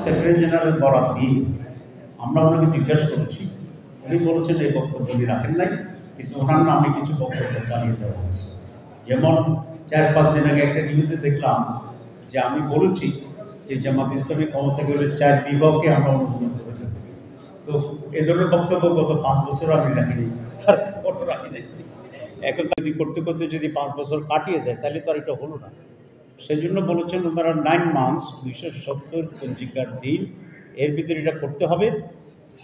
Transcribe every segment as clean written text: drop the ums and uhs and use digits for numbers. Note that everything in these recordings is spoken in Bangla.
সেক্রেটারি জেনারেল বরাত দিয়ে আমরা ওনাকে জিজ্ঞাসা করেছি, উনি বলেছেন এই বক্তব্য উনি রাখেন নাই, কিন্তু ওনার নামে কিছু বক্তব্য চালিয়ে দেওয়া হয়েছে। যেমন 4-5 দিন আগে একটা নিউজে দেখলাম যে আমি বলেছি যে জামাত ইসলামী ক্ষমতা গেলে 4 বিভাগকে আমরা অনুমোদন করে দেব। তো এ ধরনের বক্তব্য গত 5 বছর আমি রাখিনি, তারপরও রাখি নাই। এখন যদি করতে করতে যদি 5 বছর কাটিয়ে দেয় তাহলে তো আর এটা হলো না। সেই জন্য বলেছেন ওনারা 9 মান্থস 270 পঞ্জিকার দিন এর ভিতরে এটা করতে হবে,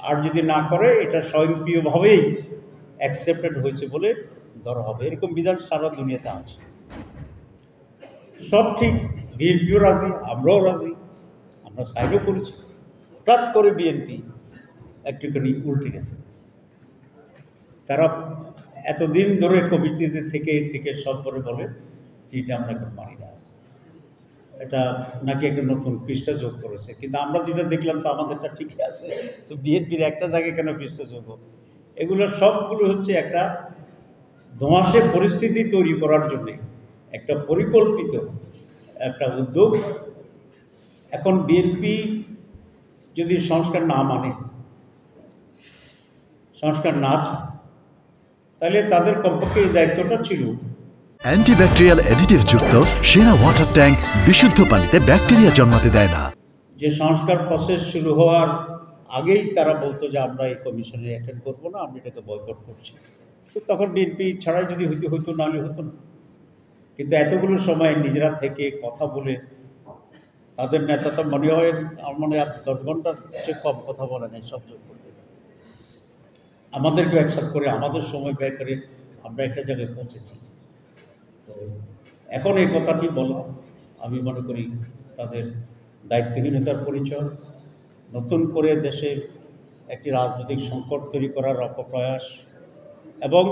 আর যদি না করে এটা স্বয়ংক্রিয়ভাবেই অ্যাকসেপ্টেড হয়েছে বলে ধরা হবে। এরকম বিধান সারা দুনিয়াতে আছে। সব ঠিক, বিএনপিও রাজি, আমরাও রাজি, আমরা সাইডও করেছি। হঠাৎ করে বিএনপি একটুখানি উল্টে গেছে। তারা এতদিন ধরে কমিটিতে থেকে সব করে বলে যে এটা আমরা এখন মানি না, এটা নাকি একটা নতুন পৃষ্ঠা যোগ করেছে। কিন্তু আমরা যেটা দেখলাম তো আমাদেরটা ঠিকই আছে, তো বিএনপির একটা জায়গায় কেন পৃষ্ঠা যোগ? এগুলো সবগুলো হচ্ছে একটা ধোঁয়াশে পরিস্থিতি তৈরি করার জন্যে একটা পরিকল্পিত একটা উদ্যোগ। এখন বিএনপি যদি সংস্কার না মানে, সংস্কার না চায়, তাহলে তাদের কমপক্ষে এই দায়িত্বটা ছিল। অ্যান্টিব্যাকটেরিয়াল অ্যাডিটিভ যুক্ত সেরা ওয়াটার ট্যাঙ্ক বিশুদ্ধ পানিতে ব্যাকটেরিয়া জন্মাতে দেয় না। যে সংস্কার প্রসেস শুরু হওয়ার আগেই তারা বলতো যে আমরা এই কমিশনে অ্যাটেন্ড করবো না, আমরা এটাকে বয়কট করছি। তো তখন বিএনপি ছাড়াই যদি হতো নাহলে হতো না। কিন্তু এতগুলো সময় নিজেরা থেকে কথা বলে তাদের নেতা তো মনে হয় আমার মনে হয় 10 ঘন্টার চেয়ে কম কথা বলে নেই সব যোগ করতে। আমাদেরকেও একসাথে করে আমাদের সময় ব্যয় করে আমরা একটা জায়গায় পৌঁছেছি। তো এখন এই কথাটি বলা আমি মনে করি তাদের দায়িত্বহীনতার পরিচয়, নতুন করে দেশে একটি রাজনৈতিক সংকট তৈরি করার অপপ্রয়াস, এবং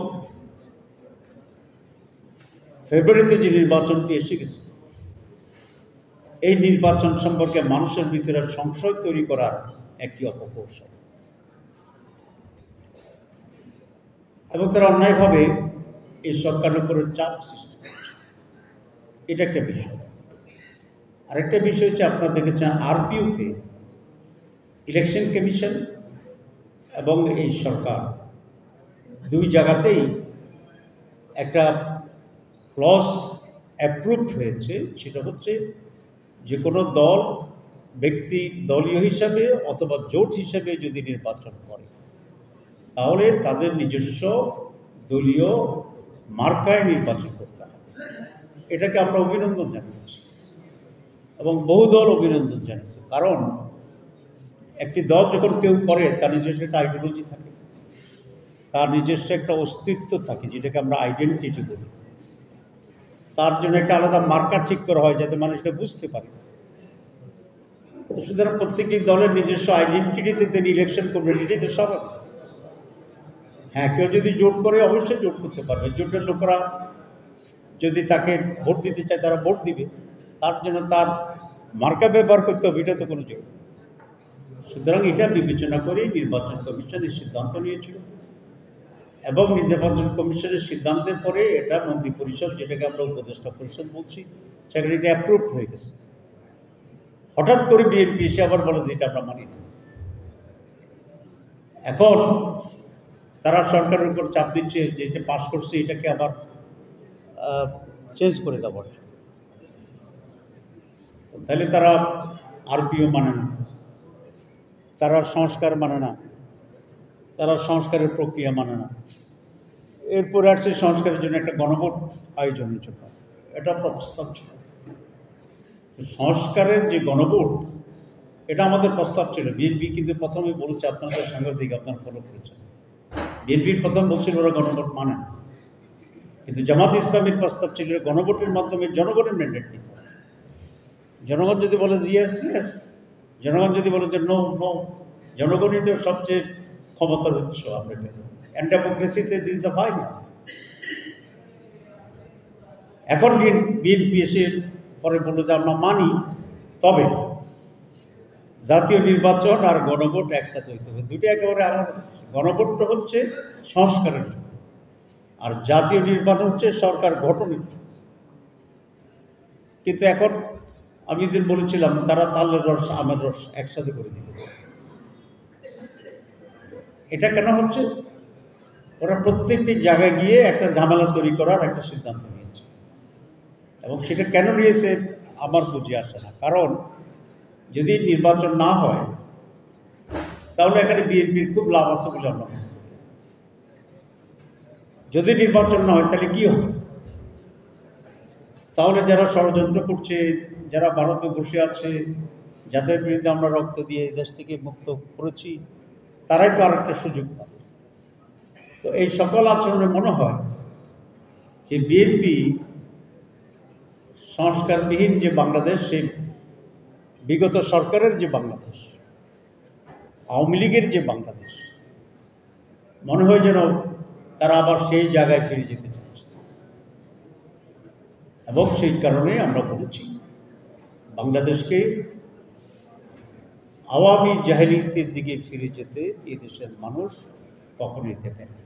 ফেব্রুয়ারিতে যে নির্বাচনটি এসে গেছে এই নির্বাচন সম্পর্কে মানুষের ভিতরে সংশয় তৈরি করার একটি অপকৌশল, এবং তারা অন্যায়ভাবে এই সরকারের উপরে চাপ সৃষ্টি করছে। এটা একটা বিষয়। আরেকটা বিষয় হচ্ছে আপনারা দেখেছেন আরপিওতে ইলেকশন কমিশন এবং এই সরকার দুই জায়গাতেই একটা ক্লজ অ্যাপ্রুভড হয়েছে, সেটা হচ্ছে যে কোনো দল ব্যক্তি দলীয় হিসাবে অথবা জোট হিসাবে যদি নির্বাচন করে তাহলে তাদের নিজস্ব দলীয় মার্কায় নির্বাচন করতে হবে। এটাকে আমরা অভিনন্দন জানিয়েছি এবং বহু দল অভিনন্দন জানিয়েছে। কারণ একটি দল যখন কেউ করে তার নিজস্ব একটা আইডিওলজি থাকে, তার নিজস্ব একটা অস্তিত্ব থাকে, যেটাকে আমরা আইডেন্টিটি বলি। তার জন্য একটা আলাদা মার্কার ঠিক করা হয় যাতে মানুষটা বুঝতে পারে। তো সুতরাং প্রত্যেকটি দলের নিজস্ব আইডেন্টিটিতে তিনি ইলেকশন করবেন, এটাই তো স্বাভাবিক। হ্যাঁ, কেউ যদি জোট করে অবশ্যই জোট করতে পারবে, জোটের লোকেরা যদি তাকে ভোট দিতে চায় তারা ভোট দিবে, তার জন্য তার মার্কা ব্যবহার করতে হবে, এটা তো কোনো জোট। সুতরাং এটা বিবেচনা করে নির্বাচন কমিশন এই সিদ্ধান্ত নিয়েছিল, এবং নির্বাচন কমিশনের সিদ্ধান্তের পরে এটা মন্ত্রী পরিষদ, যেটাকে আমরা উপদেষ্টা পরিষদ বলছি, সেখানে এটা অ্যাপ্রুভ হয়ে গেছে। হঠাৎ করে বিএনপি এসে আবার বলে যে এটা আমরা মানি না। এখন তারা সরকারের উপর চাপ দিচ্ছে যে এটা পাস করছে এটাকে আবার চেঞ্জ করে দেওয়ার। তাহলে তারা আরপিও মানে না, তারা সংস্কার মানে না, তারা সংস্কারের প্রক্রিয়া মানে না। এরপরে আসছে সংস্কারের জন্য একটা গণভোট আয়োজনের জন্য, এটা প্রস্তাব ছিল। সংস্কারের যে গণভোট, এটা আমাদের প্রস্তাব ছিল। বিএনপি কিন্তু প্রথমে বলছে, আপনাদের সাংবাদিক আপনারা ফলো করেছেন, বিএনপির প্রথম বলছিল ওরা গণভোট মানে না, কিন্তু জামাত ইসলামের প্রস্তাব ছিল গণভোটের মাধ্যমে জনগণের ম্যান্ডেট দিতে। জনগণ যদি বলে ইয়েস ইয়েস, জনগণ যদি বলে যে নো নো, জনগণই তো সবচেয়ে ক্ষমতার উৎস। আপনাকে অ্যান্ড ডেমোক্রেসিতে দিস দ্য ফাইনাল। এখন বিএনপি এসে পরে বললো যে আমরা মানি, তবে জাতীয় নির্বাচন আর গণভোট একসাথে হইতে হবে, দুটো একেবারে আলাদা। গণভোটটা হচ্ছে সংস্কারের জন্য, আর জাতীয় নির্বাচন হচ্ছে সরকার গঠনের জন্য। কিন্তু এখন আমি যেদিন বলেছিলাম তারা তালের রস আমের রস একসাথে করে দিবে। এটা কেন হচ্ছে? ওরা প্রত্যেকটি জায়গায় গিয়ে একটা ঝামেলা তৈরি করার একটা সিদ্ধান্ত নিয়েছে, এবং সেটা কেন নিয়েছে আমার বুঝে আসে না। কারণ যদি নির্বাচন না হয় তাহলে এখানে বিএনপির খুব লাভ আছে বলে আমরা মনে করি। যদি নির্বাচন না হয় তাহলে কি হবে? তাহলে যারা ষড়যন্ত্র করছে, যারা ভারতে বসে আছে, যাদের বিরুদ্ধে আমরা রক্ত দিয়ে এই দেশ থেকে মুক্ত করেছি, তারাই তো আর একটা সুযোগ পাবে। তো এই সকল আচরণে মনে হয় যে বিএনপি সংস্কারবিহীন যে বাংলাদেশ, সেই বিগত সরকারের যে বাংলাদেশ, আওয়ামী লীগের যে বাংলাদেশ, মনে হয় যেন তারা আবার সেই জায়গায় ফিরে যেতে চাচ্ছে। এবং সেই কারণে আমরা বলেছি বাংলাদেশকে আওয়ামী জাহেলিয়াতের দিকে ফিরে যেতে এই দেশের মানুষ কখনোই দেবে না।